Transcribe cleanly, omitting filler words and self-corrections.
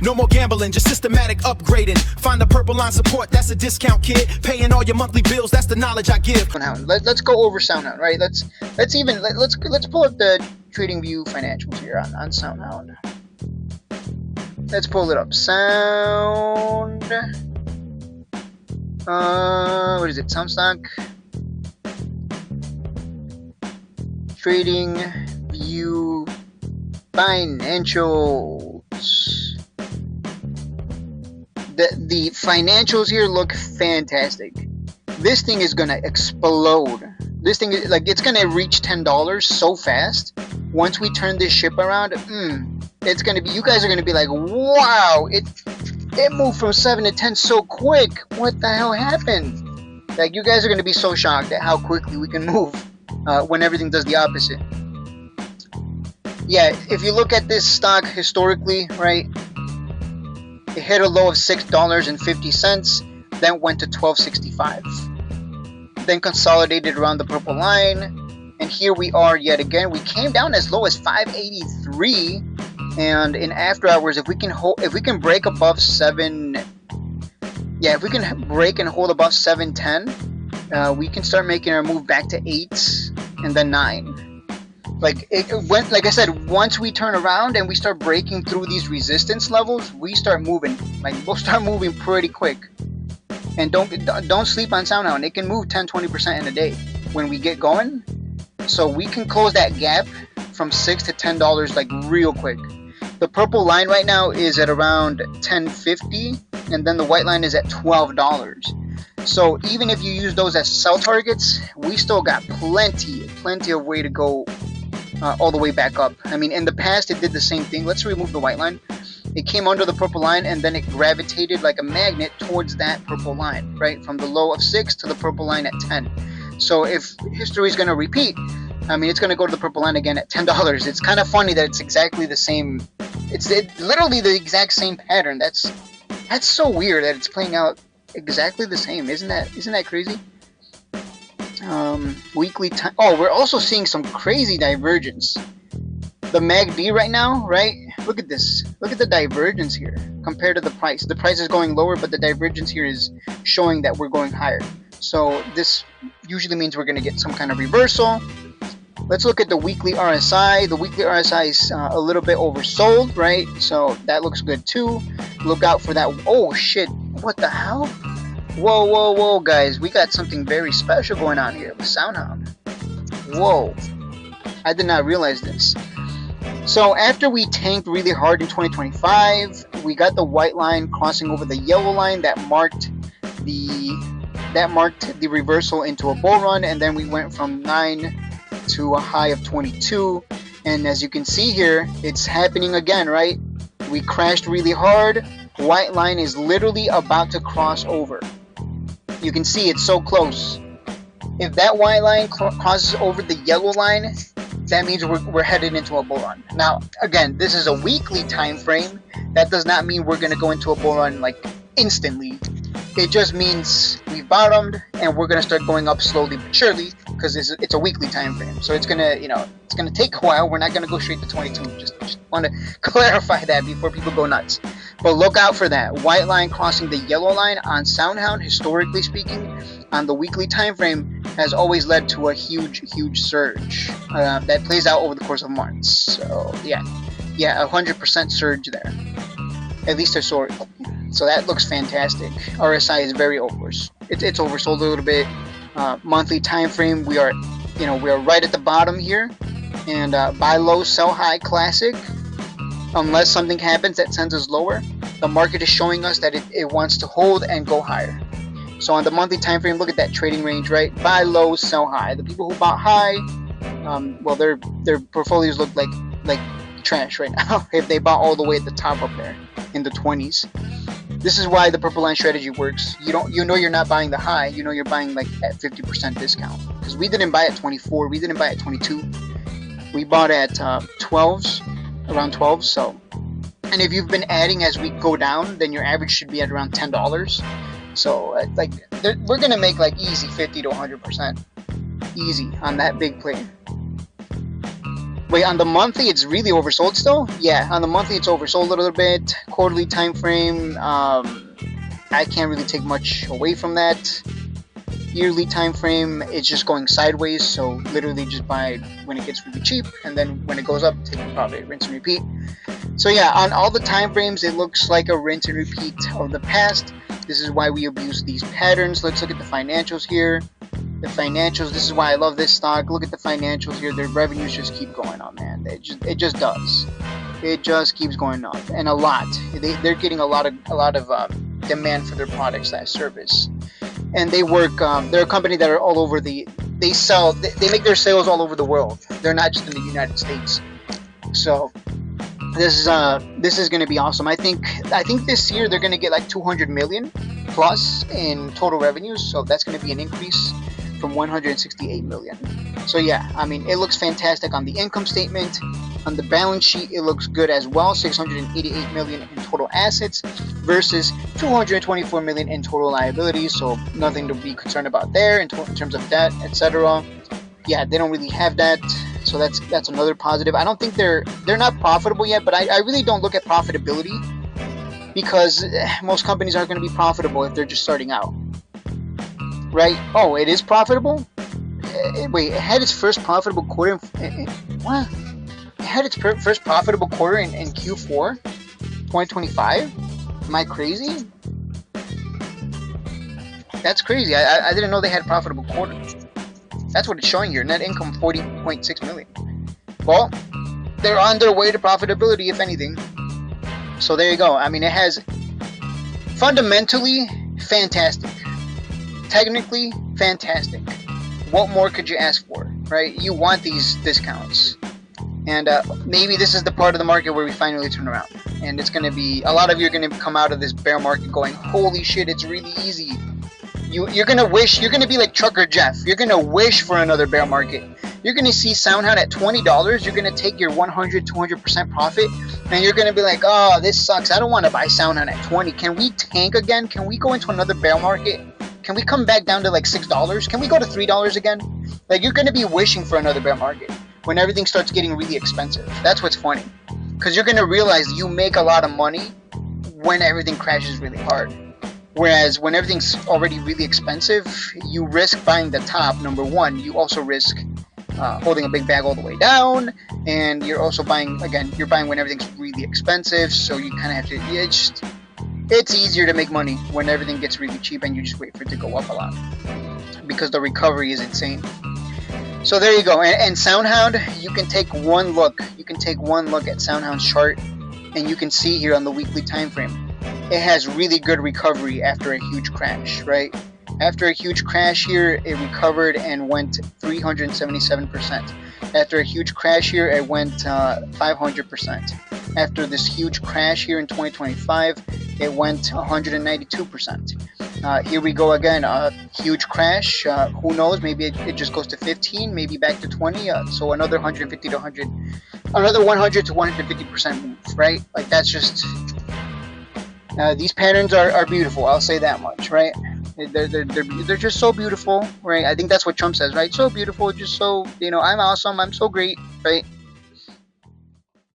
No more gambling, just systematic upgrading. Find the purple line support, that's a discount, kid. Paying all your monthly bills, that's the knowledge I give. Let's go over SoundHound, right? Let's pull up the trading view financials here on SoundHound. Let's pull it up. Sound. What is it? Sound stock. Trading view financials. The financials here look fantastic. This thing is gonna explode. This thing is like, it's gonna reach $10 so fast. Once we turn this ship around, it's gonna be, you guys are gonna be like, wow, it moved from 7 to 10 so quick. What the hell happened? Like, you guys are gonna be so shocked at how quickly we can move when everything does the opposite. Yeah, if you look at this stock historically, right? It hit a low of $6.50, then went to $12.65. Then consolidated around the purple line, and here we are yet again. We came down as low as $5.83, and in after hours, if we can break above 7, if we can break and hold above 710, we can start making our move back to 8 and then 9. Like it went, like I said, once we turn around and we start breaking through these resistance levels, we start moving. Like, we'll start moving pretty quick. And don't sleep on SoundHound. It can move 10-20% in a day when we get going. So we can close that gap from $6 to $10 like real quick. The purple line right now is at around $10.50, and then the white line is at $12. So even if you use those as sell targets, we still got plenty of way to go. All the way back up. I mean, in the past it did the same thing. Let's remove the white line. It came under the purple line and then it gravitated like a magnet towards that purple line, right? From the low of 6 to the purple line at 10. So if history is going to repeat, I mean, it's going to go to the purple line again at $10. It's kind of funny that it's exactly the same. It's literally the exact same pattern. That's so weird that it's playing out exactly the same. Isn't that crazy? Weekly time. Oh, we're also seeing some crazy divergence. The MACD right now, right? Look at this. Look at the divergence here compared to the price. The price is going lower, but the divergence here is showing that we're going higher. So this usually means we're going to get some kind of reversal. Let's look at the weekly RSI. The weekly RSI is a little bit oversold, right? So that looks good too. Look out for that. Oh shit! What the hell? Whoa, guys, we got something very special going on here with SoundHound. Whoa, I did not realize this. So after we tanked really hard in 2025, we got the white line crossing over the yellow line that marked the reversal into a bull run, and then we went from 9 to a high of 22. And as you can see here, it's happening again, right? We crashed really hard. White line is literally about to cross over. You can see it's so close. If that white line crosses over the yellow line, that means we're headed into a bull run. Now, again, this is a weekly time frame. That does not mean we're going to go into a bull run like instantly. It just means we've bottomed and we're going to start going up slowly but surely, because it's a weekly time frame. So it's going to, it's going to take a while. We're not going to go straight to 22. Just want to clarify that before people go nuts. But look out for that white line crossing the yellow line on SoundHound. Historically speaking, on the weekly time frame, has always led to a huge surge that plays out over the course of months. So yeah, 100% surge there, at least historically. So that looks fantastic. RSI is very it's oversold a little bit. Monthly time frame, we are right at the bottom here, and buy low, sell high, classic. Unless something happens that sends us lower, the market is showing us that it wants to hold and go higher. So on the monthly time frame, look at that trading range, right? Buy low, sell high. The people who bought high, well, their portfolios look like trash right now if they bought all the way at the top up there in the 20s. This is why the purple line strategy works. You know you're not buying the high. You know you're buying like at 50% discount. Because we didn't buy at 24. We didn't buy at 22. We bought at 12s, around 12. So, and if you've been adding as we go down, then your average should be at around $10. So like we're gonna make like easy 50 to 100%, easy on that big play. Wait, on the monthly, it's really oversold still? Yeah, on the monthly, it's oversold a little bit. Quarterly time frame, I can't really take much away from that. Yearly time frame, it's just going sideways, so literally just buy when it gets really cheap, and then when it goes up, take the profit, rinse and repeat. So yeah, on all the time frames, it looks like a rinse and repeat of the past. This is why we abuse these patterns. Let's look at the financials here. The financials, this is why I love this stock. Look at the financials here. Their revenues just keep going up, man. It just does. It just keeps going up, and a lot. They're getting a lot of demand for their products, that service. And they work. They're a company that are all over the. They sell. They make their sales all over the world. They're not just in the United States. So this is going to be awesome. I think this year they're going to get like 200 million plus in total revenues. So that's going to be an increase from 168 million. So yeah, I mean, it looks fantastic on the income statement. On the balance sheet, it looks good as well. 688 million in total assets versus 224 million in total liabilities. So nothing to be concerned about there in terms of debt, etc. Yeah, they don't really have that. So that's another positive. I don't think they're not profitable yet, but I really don't look at profitability, because most companies aren't going to be profitable if they're just starting out. Right? Oh, it is profitable? Wait, it had its first profitable quarter what? It had its first profitable quarter in Q4 2025? Am I crazy? That's crazy. I didn't know they had profitable quarters. That's what it's showing here. Net income 40.6 million. Well, they're on their way to profitability, if anything. So there you go. I mean, it has fundamentally fantastic. Technically fantastic. What more could you ask for, right? You want these discounts. And maybe this is the part of the market where we finally turn around. And it's going to be, a lot of you are going to come out of this bear market going, holy shit, it's really easy. You're going to wish, you're going to be like Trucker Jeff. You're going to wish for another bear market. You're going to see Soun at $20. You're going to take your 100, 200% profit. And you're going to be like, oh, this sucks. I don't want to buy Soun at 20. Can we tank again? Can we go into another bear market? Can we come back down to like $6? Can we go to $3 again? Like, you're going to be wishing for another bear market when everything starts getting really expensive. That's what's funny. Because you're going to realize you make a lot of money when everything crashes really hard. Whereas when everything's already really expensive, you risk buying the top, number one. You also risk holding a big bag all the way down. And you're also buying, again, you're buying when everything's really expensive. So you kind of have to, it's easier to make money when everything gets really cheap and you just wait for it to go up a lot. Because the recovery is insane. So there you go. And Soundhound, you can take one look. You can take one look at Soundhound's chart, and you can see here on the weekly time frame, it has really good recovery after a huge crash, right? After a huge crash here, it recovered and went 377%. After a huge crash here, it went 500%. After this huge crash here in 2025, it went 192%. Here we go again, a huge crash. Who knows? Maybe it just goes to 15, maybe back to 20. So another 150 to 100, another 100 to 150% move, right? Like, that's just, these patterns are beautiful. I'll say that much, right? They're just so beautiful, right? I think that's what Trump says, right? So beautiful, just so, I'm awesome, I'm so great, right?